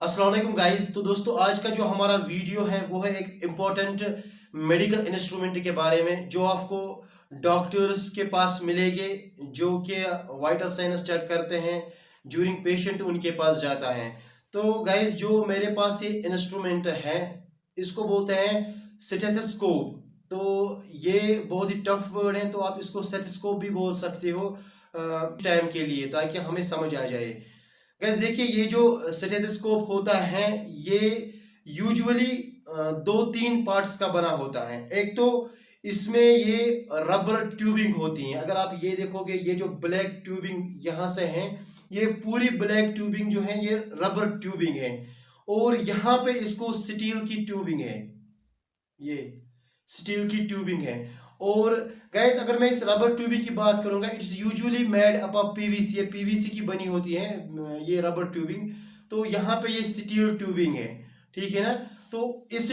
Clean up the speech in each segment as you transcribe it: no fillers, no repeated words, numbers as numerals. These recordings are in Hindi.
अस्सलाम वालेकुम गाइस। तो दोस्तों आज का जो हमारा वीडियो है वो है एक इम्पोर्टेंट मेडिकल इंस्ट्रूमेंट के बारे में जो आपको डॉक्टर्स के पास मिलेंगे, जो कि वाइटल साइंस चेक करते हैं ज्यूरिंग पेशेंट उनके पास जाता है। तो गाइस जो मेरे पास ये इंस्ट्रूमेंट है इसको बोलते हैं स्टेथोस्कोप। तो ये बहुत ही टफ वर्ड है, तो आप इसको स्टेथोस्कोप भी बोल सकते हो टाइम के लिए, ताकि हमें समझ आ जाए। गैस देखिए, ये जो स्टेथोस्कोप होता है ये यूजुअली दो तीन पार्ट्स का बना होता है। एक तो इसमें ये रबर ट्यूबिंग होती है। अगर आप ये देखोगे, ये जो ब्लैक ट्यूबिंग यहाँ से है, ये पूरी ब्लैक ट्यूबिंग जो है ये रबर ट्यूबिंग है। और यहाँ पे इसको स्टील की ट्यूबिंग है, ये स्टील की ट्यूबिंग है। और गाइस अगर मैं इस रबर ट्यूबिंग की बात करूंगा, it's usually made up of PVC, ये पीवीसी की बनी होती है ये रबर ट्यूबिंग। तो यहाँ पे ये स्टील ट्यूबिंग है, ठीक है ना। तो इस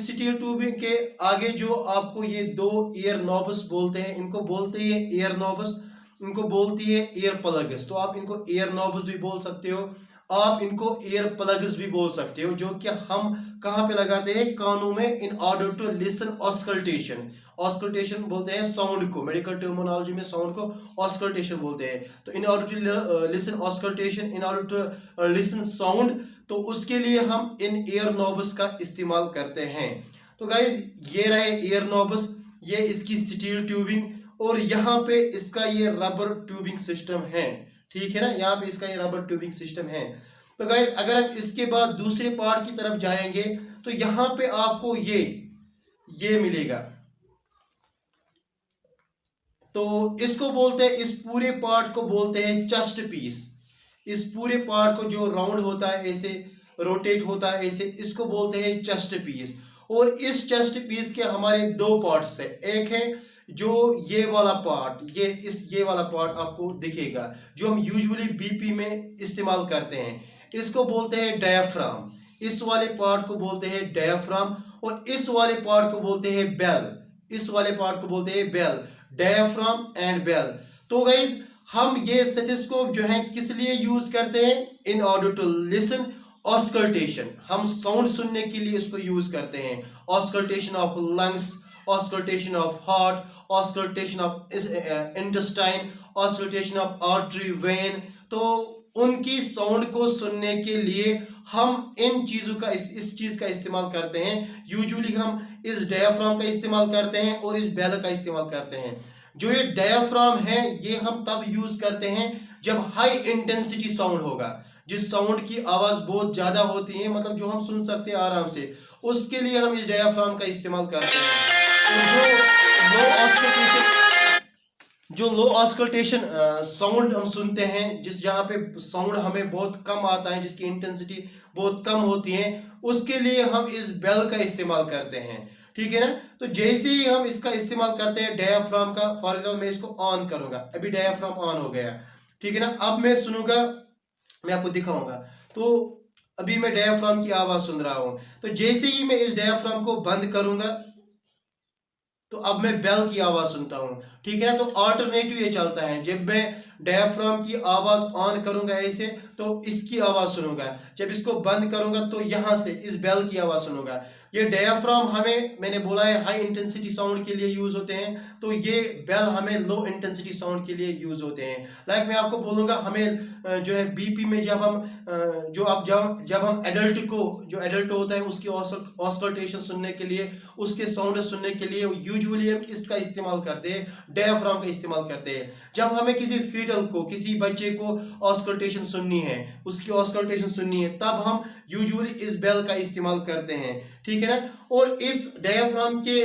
स्टील ट्यूबिंग के आगे जो आपको ये दो एयर नॉब्स बोलते हैं, इनको बोलते हैं एयर नॉब्स, इनको बोलती है एयर प्लग्स। तो आप इनको एयर नॉब्स भी बोल सकते हो, आप इनको एयर प्लग्स भी बोल सकते हो, जो कि हम कहां पे लगाते हैं, कानों में, in order to listen auscultation. Auscultation बोलते हैं साउंड को, मेडिकल टर्मिनोलॉजी में साउंड को ऑस्कल्टेशन बोलते हैं। तो in order to listen auscultation, in order to listen sound, तो उसके लिए हम इन एयर नॉब्स का इस्तेमाल करते हैं। तो गाइस ये रहे एयर नॉब्स, ये इसकी स्टील ट्यूबिंग, और यहाँ पे इसका ये रबर ट्यूबिंग सिस्टम है, ठीक है ना। यहाँ पे इसका ये रबर ट्यूबिंग सिस्टम है। तो गाइस अगर हम इसके बाद दूसरे पार्ट की तरफ जाएंगे तो यहाँ पे आपको ये मिलेगा। तो इसको बोलते हैं, इस पूरे पार्ट को बोलते हैं चेस्ट पीस। इस पूरे पार्ट को जो राउंड होता है, ऐसे रोटेट होता है ऐसे, इसको बोलते हैं चेस्ट पीस। और इस चेस्ट पीस के हमारे दो पार्ट्स है। एक है जो ये वाला पार्ट, ये वाला पार्ट आपको दिखेगा, जो हम यूजुअली बीपी में इस्तेमाल करते हैं, इसको बोलते हैं डायफ्राम। इस वाले पार्ट को बोलते हैं डायफ्राम, और इस वाले पार्ट को बोलते हैं बेल। इस वाले पार्ट को बोलते हैं बेल, डायफ्राम एंड बेल। तो गाइस हम ये स्टेथोस्कोप जो है किस लिए यूज करते हैं, in order to listen auscultation. हम साउंड सुनने के लिए इसको यूज करते हैं। Auscultation of lungs, auscultation of heart, auscultation of intestine, auscultation of artery vein. तो उनकी साउंड को सुनने के लिए हम इन चीजों का इस चीज का इस्तेमाल करते हैं। यूजुअली हम इस डायफ्राम का इस्तेमाल करते हैं और इस बेल का इस्तेमाल करते हैं। जो ये डायफ्राम है ये हम तब यूज करते हैं जब हाई इंटेंसिटी साउंड होगा, जिस साउंड की आवाज बहुत ज्यादा होती है, मतलब जो हम सुन सकते हैं आराम से, उसके लिए हम इस डायफ्राम का इस्तेमाल करते हैं। जो लो ऑस्कल्टेशन साउंड हम सुनते हैं, जिस जहां पे साउंड हमें बहुत कम आता है, जिसकी इंटेंसिटी बहुत कम होती है, उसके लिए हम इस बेल का इस्तेमाल करते हैं, ठीक है ना। तो जैसे ही हम इसका इस्तेमाल करते हैं डायफ्राम का, फॉर एग्जांपल मैं इसको ऑन करूंगा, अभी डायफ्राम ऑन हो गया, ठीक है ना। अब मैं सुनूंगा, मैं आपको दिखाऊंगा। तो अभी मैं डायफ्राम की आवाज सुन रहा हूं, तो जैसे ही मैं इस डायफ्राम को बंद करूंगा तो अब मैं बेल की आवाज सुनता हूं, ठीक है ना। तो अल्टरनेटिव ये चलता है, जब मैं डायफ्राम की आवाज ऑन करूंगा ऐसे तो इसकी आवाज सुनूंगा, जब इसको बंद करूंगा तो यहां से इस बेल की आवाज सुनूंगा। ये डायफ्राम हमें, मैंने बोला है, हाई इंटेंसिटी साउंड के लिए यूज होते हैं, तो ये बेल हमें लो इंटेंसिटी साउंड के लिए यूज होते हैं। लाइक मैं आपको बोलूंगा, हमें जो है बीपी में जब हम जब हम एडल्ट को, जो एडल्ट होता है उसकी ऑस्कल्टेशन सुनने के लिए, उसके साउंड सुनने के लिए यूजुअली हम इसका इस्तेमाल करते हैं, डायफ्राम का इस्तेमाल करते हैं। जब हमें किसी फीटल को, किसी बच्चे को ऑस्कल्टेशन सुननी है, उसकी ऑस्कल्टेशन सुननी है, तब हम यूजुअली इस बेल का इस्तेमाल करते हैं, ठीक है ना। और इस डायफ्राम के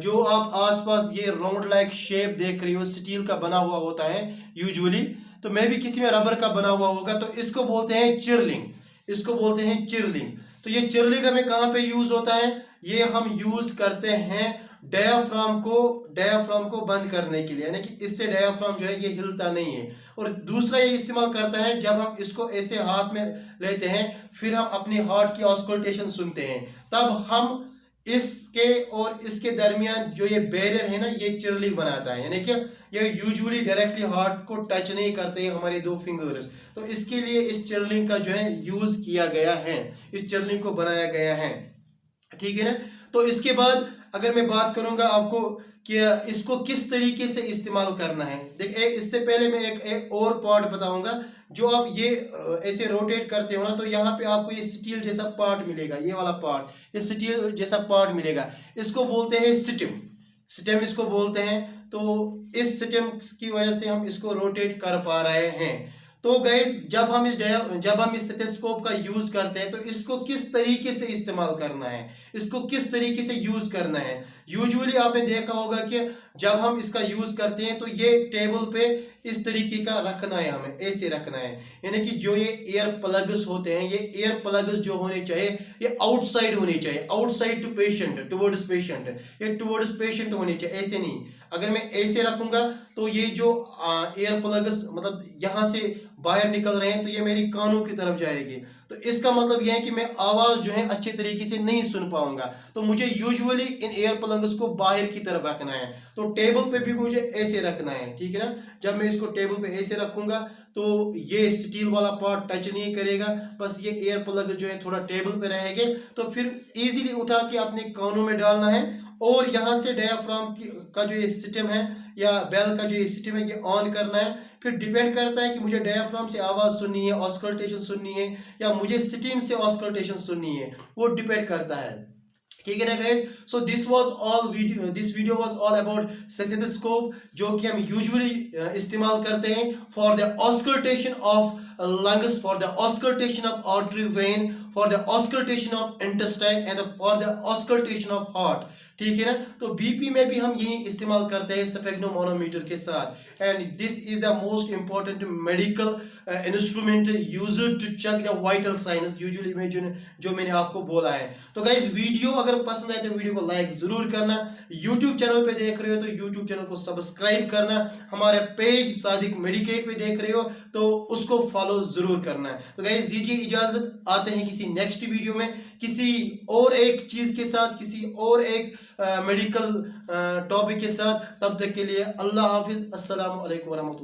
जो आप आसपास ये राउंड लाइक शेप देख रही हो, स्टील का बना हुआ होता है यूजुअली, तो मैं भी किसी में रबर का बना हुआ होगा, तो इसको बोलते हैं चिरलिंग, इसको बोलते हैं चिरलिंग। तो ये चिरलिंग हमें कहां पे यूज होता है, ये हम यूज करते हैं डायफ्राम को बंद करने के लिए, यानी कि इससे डायफ्राम जो है ये हिलता नहीं है। और दूसरा ये इस्तेमाल करता है जब हम इसको ऐसे हाथ में लेते हैं, फिर हम अपने हार्ट की ऑस्कल्टेशन सुनते हैं, तब हम इसके और इसके दरमियान जो ये बैरियर है ना, ये चिरलिंग बनाता है, यानी कि ये यूजुअली डायरेक्टली हार्ट को टच नहीं करते हमारे दो फिंगर्स। तो इसके लिए इस चिरलिंग का जो है यूज किया गया है, इस चिरलिंग को बनाया गया है, ठीक है ना। तो इसके बाद अगर मैं बात करूंगा आपको कि इसको किस तरीके से इस्तेमाल करना है, देखिए इससे पहले मैं एक और पार्ट बताऊंगा। जो आप ये ऐसे रोटेट करते हो ना, तो यहाँ पे आपको ये स्टील जैसा पार्ट मिलेगा, ये वाला पार्ट, ये स्टील जैसा पार्ट मिलेगा, इसको बोलते हैं स्टेम, स्टेम इसको बोलते हैं। तो इस स्टेम की वजह से हम इसको रोटेट कर पा रहे हैं। तो गाइस जब हम इस स्टेथोस्कोप का यूज करते हैं, तो इसको किस तरीके से इस्तेमाल करना है, इसको किस तरीके से यूज करना है। यूजुअली आपने देखा होगा कि जब हम इसका यूज करते हैं तो ये टेबल पे इस तरीके का रखना है, हमें ऐसे रखना है, यानी कि जो ये एयर प्लग्स होते हैं, ये एयर प्लग्स जो होने चाहिए ये आउटसाइड होने चाहिए, outside to patient, towards patient, ये टुवर्ड्स पेशेंट होने चाहिए, ऐसे नहीं। अगर मैं ऐसे रखूंगा तो ये जो एयर प्लग्स मतलब यहाँ से बाहर निकल रहे हैं, तो ये मेरी कानों की तरफ जाएगी, तो इसका मतलब यह है कि मैं आवाज जो है अच्छे तरीके से नहीं सुन पाऊंगा। तो मुझे यूजुअली इन एयर प्लग्स को बाहर की तरफ रखना है, तो टेबल पे भी मुझे ऐसे रखना है, ठीक है ना। जब मैं इसको टेबल पे ऐसे रखूंगा तो ये स्टील वाला पार्ट टच नहीं करेगा, बस ये एयर प्लग जो है थोड़ा टेबल पे रहेंगे, तो फिर इजीली उठा के अपने कानों में डालना है, और यहाँ से डायफ्राम का जो ये सिस्टम है या बेल का जो ये सिस्टम है ये ऑन करना है। फिर डिपेंड करता है कि मुझे डायफ्राम से आवाज सुननी है, ऑस्कल्टेशन सुननी है, या मुझे स्टीम से ऑस्कल्टेशन सुननी है, वो डिपेंड करता है, ठीक है ना guys. So this video was all about stethoscope, जो कि हम यूजुअली इस्तेमाल करते हैं for the auscultation of lungs, for the auscultation of artery vein, for the auscultation of intestine and for the auscultation of heart, ठीक है ना। तो बीपी में भी हम यही इस्तेमाल करते हैं स्फेग्नोमोनोमीटर के साथ, and this is the most important medical instrument used to check the vital signs, usually में जो मैंने आपको बोला है। तो गाइस वीडियो अगर पसंद आए तो वीडियो को लाइक जरूर करना, यूट्यूब चैनल पे देख रहे हो तो यूट्यूब चैनल को सब्सक्राइब करना, हमारे पेज सादिक मेडिकेट पे देख रहे हो तो उसको फॉलो जरूर करना है। तो गाइस दीजिए इजाजत, आते हैं किसी नेक्स्ट वीडियो में किसी और एक चीज के साथ, किसी और एक मेडिकल टॉपिक के साथ। तब तक के लिए अल्लाह हाफिज, अस्सलाम वालेकुम व रहमतुल्लाह।